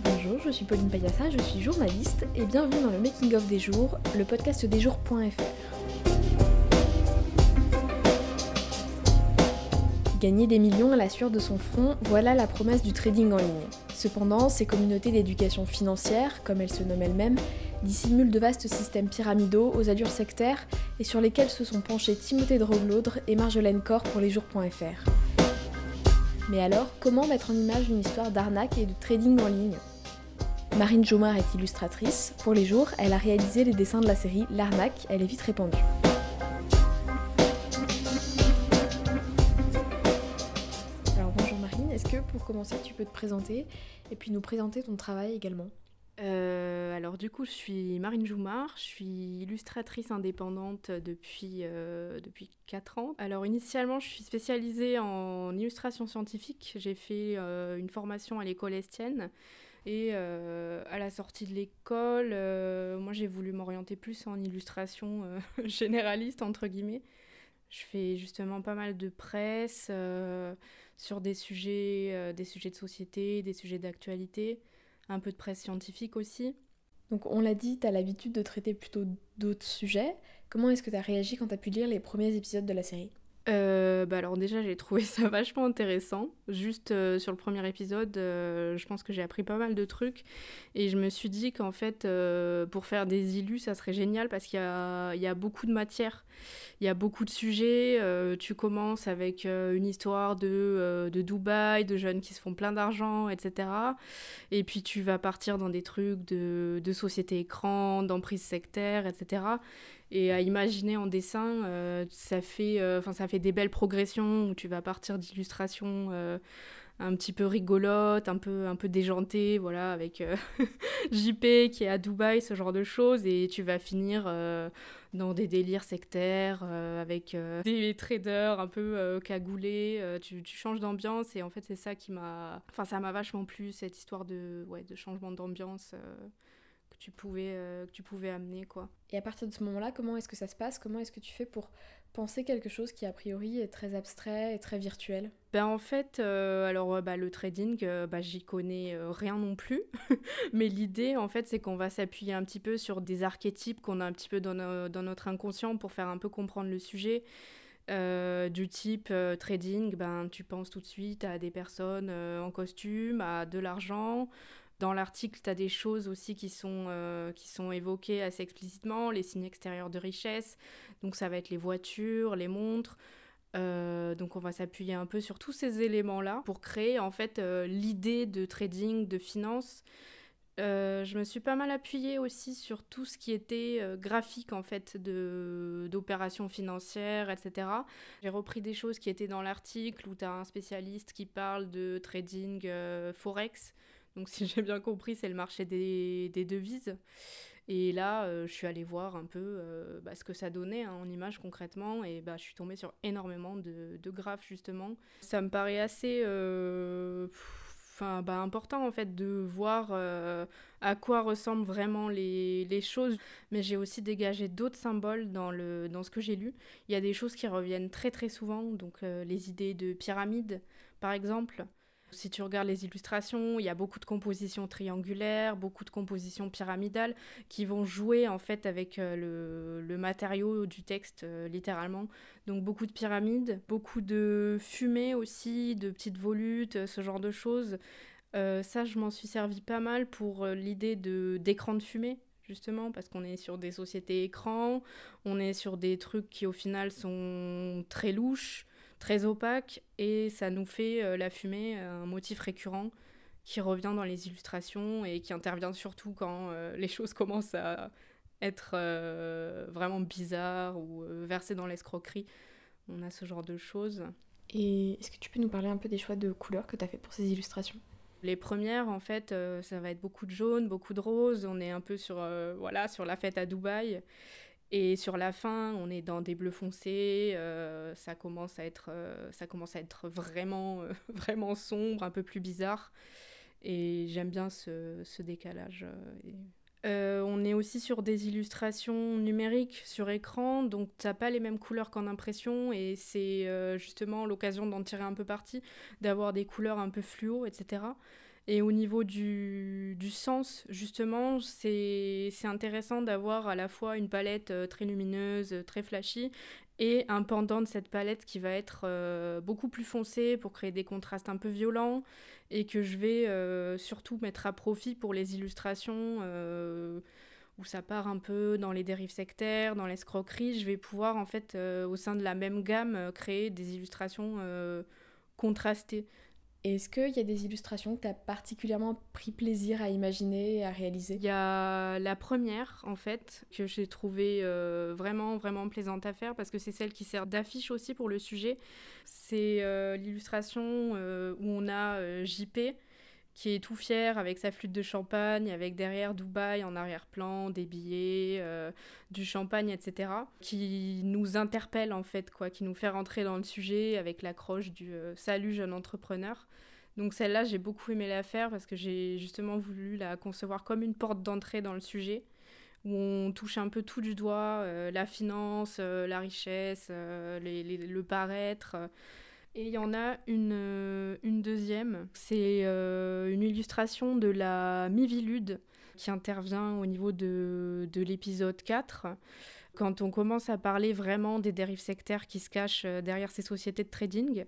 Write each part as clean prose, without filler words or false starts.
Bonjour, je suis Pauline Payassa, je suis journaliste et bienvenue dans le Making of des jours, le podcast des jours.fr. Gagner des millions à la sueur de son front, voilà la promesse du trading en ligne. Cependant, ces communautés d'éducation financière, comme elles se nomment elles-mêmes, dissimulent de vastes systèmes pyramidaux aux allures sectaires et sur lesquels se sont penchés Timothée de Roglaudre et Marjolaine Corr pour lesjours.fr. Mais alors, comment mettre en image une histoire d'arnaque et de trading en ligne ? Marine Jomard est illustratrice. Pour Les Jours, elle a réalisé les dessins de la série L'arnaque, elle est vite répandue. Alors bonjour Marine, est-ce que pour commencer tu peux te présenter et puis nous présenter ton travail également ? Alors du coup, je suis Marine Jomard, je suis illustratrice indépendante depuis 4 ans. Alors initialement, je suis spécialisée en illustration scientifique. J'ai fait une formation à l'école Estienne. Et à la sortie de l'école, moi j'ai voulu m'orienter plus en illustration généraliste, entre guillemets. Je fais justement pas mal de presse sur des sujets de société, des sujets d'actualité, un peu de presse scientifique aussi. Donc on l'a dit, tu as l'habitude de traiter plutôt d'autres sujets. Comment est-ce que tu as réagi quand tu as pu lire les premiers épisodes de la série ? Alors déjà, j'ai trouvé ça vachement intéressant. Juste sur le premier épisode, je pense que j'ai appris pas mal de trucs. Et je me suis dit qu'en fait, pour faire des illus, ça serait génial parce qu'il y a beaucoup de matière. Il y a beaucoup de sujets. Tu commences avec une histoire de Dubaï, de jeunes qui se font plein d'argent, etc. Et puis tu vas partir dans des trucs de société écran, d'emprise sectaire, etc. Et à imaginer en dessin, ça fait des belles progressions où tu vas partir d'illustrations un petit peu rigolotes, un peu déjantées, voilà, avec JP qui est à Dubaï, ce genre de choses, et tu vas finir dans des délires sectaires avec des traders un peu cagoulés. Tu changes d'ambiance et en fait c'est ça qui m'a... Enfin ça m'a vachement plu, cette histoire de changement d'ambiance que tu pouvais amener, quoi. Et à partir de ce moment-là, comment est-ce que ça se passe ? Comment est-ce que tu fais pour penser quelque chose qui a priori est très abstrait et très virtuel ? En fait, le trading, j'y connais rien non plus. Mais l'idée, en fait, c'est qu'on va s'appuyer un petit peu sur des archétypes qu'on a un petit peu dans notre inconscient pour faire un peu comprendre le sujet. Du type trading, tu penses tout de suite à des personnes en costume, à de l'argent. Dans l'article, tu as des choses aussi qui sont évoquées assez explicitement, les signes extérieurs de richesse. Donc ça va être les voitures, les montres. Donc on va s'appuyer un peu sur tous ces éléments-là pour créer en fait l'idée de trading, de finance. Je me suis pas mal appuyée aussi sur tout ce qui était graphique en fait d'opérations financières, etc. J'ai repris des choses qui étaient dans l'article où tu as un spécialiste qui parle de trading forex. Donc si j'ai bien compris, c'est le marché des devises. Et là, je suis allée voir un peu ce que ça donnait en images concrètement. Et je suis tombée sur énormément de graphes justement. Ça me paraît assez... important en fait de voir à quoi ressemblent vraiment les choses, mais j'ai aussi dégagé d'autres symboles dans ce que j'ai lu. Il y a des choses qui reviennent très très souvent, donc les idées de pyramide par exemple. Si tu regardes les illustrations, il y a beaucoup de compositions triangulaires, beaucoup de compositions pyramidales qui vont jouer en fait avec le matériau du texte littéralement. Donc beaucoup de pyramides, beaucoup de fumée aussi, de petites volutes, ce genre de choses. Ça, je m'en suis servi pas mal pour l'idée d'écran de fumée, justement, parce qu'on est sur des sociétés écrans, on est sur des trucs qui au final sont très louches, très opaques, et ça nous fait la fumée un motif récurrent qui revient dans les illustrations et qui intervient surtout quand les choses commencent à être vraiment bizarres ou versées dans l'escroquerie. On a ce genre de choses. Et est-ce que tu peux nous parler un peu des choix de couleurs que tu as fait pour ces illustrations ? Les premières, en fait, ça va être beaucoup de jaune, beaucoup de rose. On est un peu sur la fête à Dubaï. Et sur la fin, on est dans des bleus foncés. Ça commence à être vraiment, vraiment sombre, un peu plus bizarre. Et j'aime bien ce décalage On est aussi sur des illustrations numériques sur écran, donc t'as pas les mêmes couleurs qu'en impression et c'est justement l'occasion d'en tirer un peu parti, d'avoir des couleurs un peu fluo, etc. Et au niveau du sens, justement, c'est intéressant d'avoir à la fois une palette très lumineuse, très flashy, et un pendant de cette palette qui va être beaucoup plus foncé pour créer des contrastes un peu violents et que je vais surtout mettre à profit pour les illustrations où ça part un peu dans les dérives sectaires, dans l'escroquerie. Je vais pouvoir en fait au sein de la même gamme créer des illustrations contrastées. Est-ce qu'il y a des illustrations que tu as particulièrement pris plaisir à imaginer et à réaliser? Il y a la première, en fait, que j'ai trouvée vraiment, vraiment plaisante à faire parce que c'est celle qui sert d'affiche aussi pour le sujet. C'est l'illustration où on a JP qui est tout fier avec sa flûte de champagne, avec derrière Dubaï en arrière-plan, des billets, du champagne, etc. Qui nous interpelle en fait, quoi, qui nous fait rentrer dans le sujet avec l'accroche du Salut jeune entrepreneur. Donc celle-là, j'ai beaucoup aimé la faire parce que j'ai justement voulu la concevoir comme une porte d'entrée dans le sujet, où on touche un peu tout du doigt, la finance, la richesse, le paraître. Et il y en a une deuxième, c'est une illustration de la Mivilude qui intervient au niveau de l'épisode 4, quand on commence à parler vraiment des dérives sectaires qui se cachent derrière ces sociétés de trading.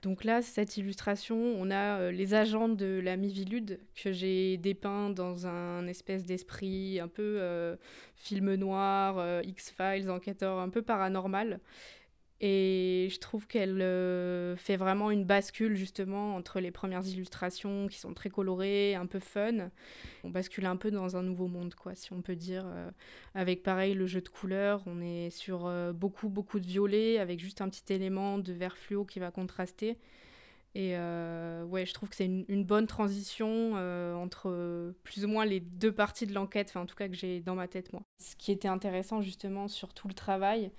Donc là, cette illustration, on a les agents de la Mivilude que j'ai dépeint dans un espèce d'esprit un peu film noir, X-Files, enquêteur un peu paranormal. Et je trouve qu'elle fait vraiment une bascule justement entre les premières illustrations qui sont très colorées, un peu fun. On bascule un peu dans un nouveau monde, quoi, si on peut dire. Avec pareil le jeu de couleurs, on est sur beaucoup de violet avec juste un petit élément de vert fluo qui va contraster. Et ouais, je trouve que c'est une bonne transition entre plus ou moins les deux parties de l'enquête, enfin en tout cas que j'ai dans ma tête moi. Ce qui était intéressant justement sur tout le travail,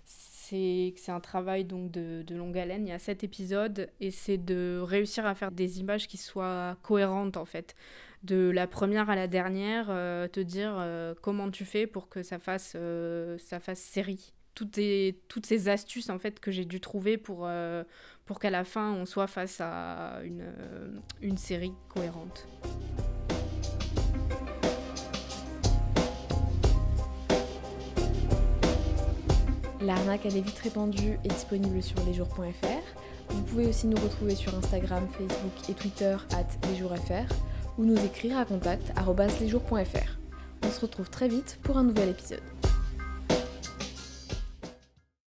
c'est que c'est un travail donc de longue haleine. Il y a 7 épisodes et c'est de réussir à faire des images qui soient cohérentes en fait. De la première à la dernière, te dire comment tu fais pour que ça fasse série. Toutes ces astuces en fait que j'ai dû trouver pour qu'à la fin on soit face à une série cohérente. L'arnaque à des vitres répandues est disponible sur lesjours.fr. Vous pouvez aussi nous retrouver sur Instagram, Facebook et Twitter @lesjoursfr ou nous écrire à contact@lesjours.fr. On se retrouve très vite pour un nouvel épisode.